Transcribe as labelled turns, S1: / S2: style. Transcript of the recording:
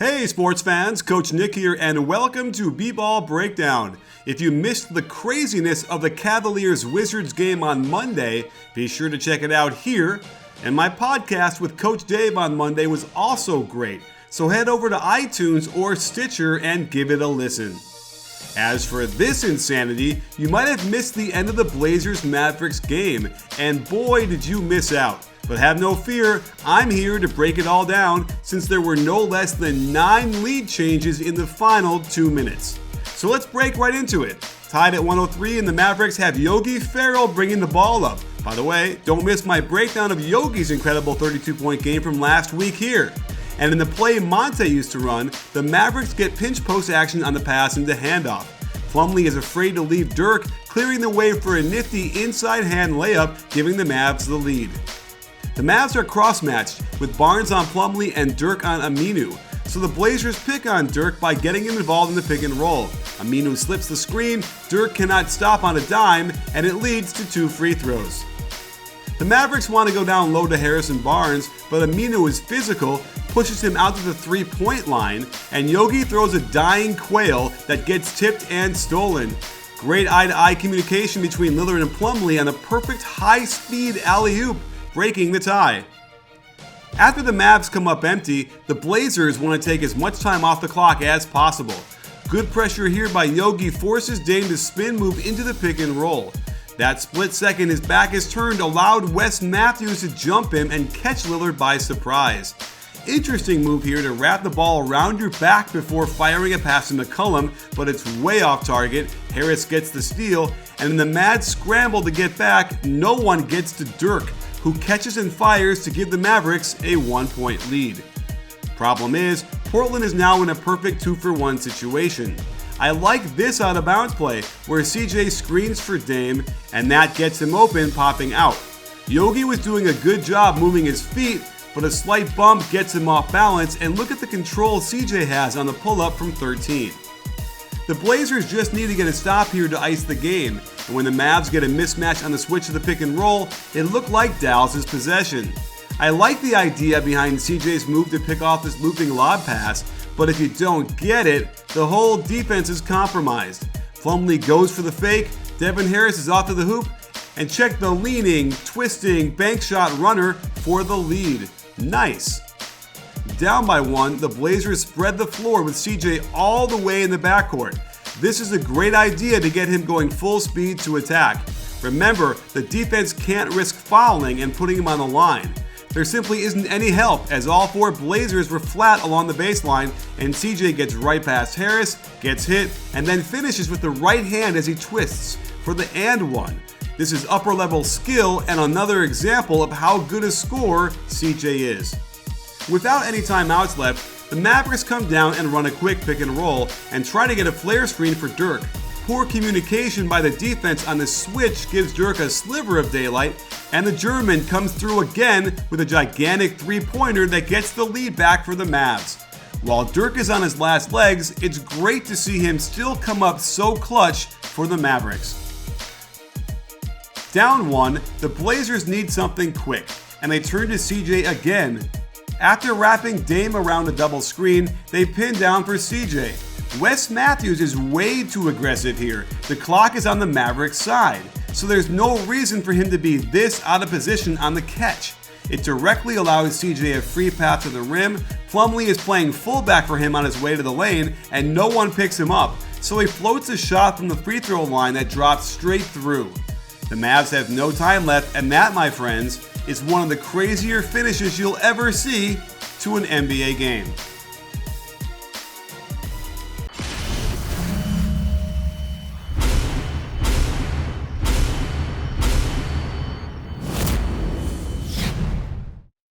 S1: Hey sports fans, Coach Nick here and welcome to BBallBreakdown. If you missed the craziness of the Cavaliers-Wizards game on Monday, be sure to check it out here. And my podcast with Coach Dave on Monday was also great, so head over to iTunes or Stitcher and give it a listen. As for this insanity, you might have missed the end of the Blazers-Mavericks game, and boy did you miss out. But have no fear, I'm here to break it all down since there were no less than 9 lead changes in the final 2 minutes. So let's break right into it. Tied at 103 and the Mavericks have Yogi Ferrell bringing the ball up. By the way, don't miss my breakdown of Yogi's incredible 32-point game from last week here. And in the play Monte used to run, the Mavericks get pinch post action on the pass into handoff. Plumlee is afraid to leave Dirk, clearing the way for a nifty inside hand layup, giving the Mavs the lead. The Mavs are cross-matched with Barnes on Plumlee and Dirk on Aminu, so the Blazers pick on Dirk by getting him involved in the pick and roll. Aminu slips the screen, Dirk cannot stop on a dime, and it leads to 2 free throws. The Mavericks want to go down low to Harrison Barnes, but Aminu is physical, pushes him out to the 3-point line, and Yogi throws a dying quail that gets tipped and stolen. Great eye-to-eye communication between Lillard and Plumlee on a perfect high-speed alley-oop, breaking the tie. After the Mavs come up empty, the Blazers want to take as much time off the clock as possible. Good pressure here by Yogi forces Dame to spin move into the pick and roll. That split second his back is turned allowed Wes Matthews to jump him and catch Lillard by surprise. Interesting move here to wrap the ball around your back before firing a pass to McCollum, but it's way off target. Harris gets the steal, and in the mad scramble to get back, no one gets to Dirk, who catches and fires to give the Mavericks a 1-point lead. Problem is, Portland is now in a perfect 2-for-1 situation. I like this out of bounds play, where CJ screens for Dame, and that gets him open, popping out. Yogi was doing a good job moving his feet, but a slight bump gets him off balance, and look at the control CJ has on the pull-up from 13. The Blazers just need to get a stop here to ice the game, and when the Mavs get a mismatch on the switch to the pick and roll, it looked like Dallas' possession. I like the idea behind CJ's move to pick off this looping lob pass, but if you don't get it, the whole defense is compromised. Plumlee goes for the fake, Devin Harris is off to the hoop, and check the leaning, twisting, bank shot runner for the lead. Nice. Down by 1, the Blazers spread the floor with CJ all the way in the backcourt. This is a great idea to get him going full speed to attack. Remember, the defense can't risk fouling and putting him on the line. There simply isn't any help as all 4 Blazers were flat along the baseline, and CJ gets right past Harris, gets hit, and then finishes with the right hand as he twists for the and one. This is upper level skill and another example of how good a scorer CJ is. Without any timeouts left, the Mavericks come down and run a quick pick and roll and try to get a flare screen for Dirk. Poor communication by the defense on the switch gives Dirk a sliver of daylight, and the German comes through again with a gigantic 3-pointer that gets the lead back for the Mavs. While Dirk is on his last legs, it's great to see him still come up so clutch for the Mavericks. Down 1, the Blazers need something quick, and they turn to CJ again. After wrapping Dame around a double screen, they pin down for CJ. Wes Matthews is way too aggressive here. The clock is on the Mavericks side, so there's no reason for him to be this out of position on the catch. It directly allows CJ a free path to the rim. Plumlee is playing fullback for him on his way to the lane, and no one picks him up, so he floats a shot from the free throw line that drops straight through. The Mavs have no time left, and that, my friends, is one of the crazier finishes you'll ever see to an NBA game.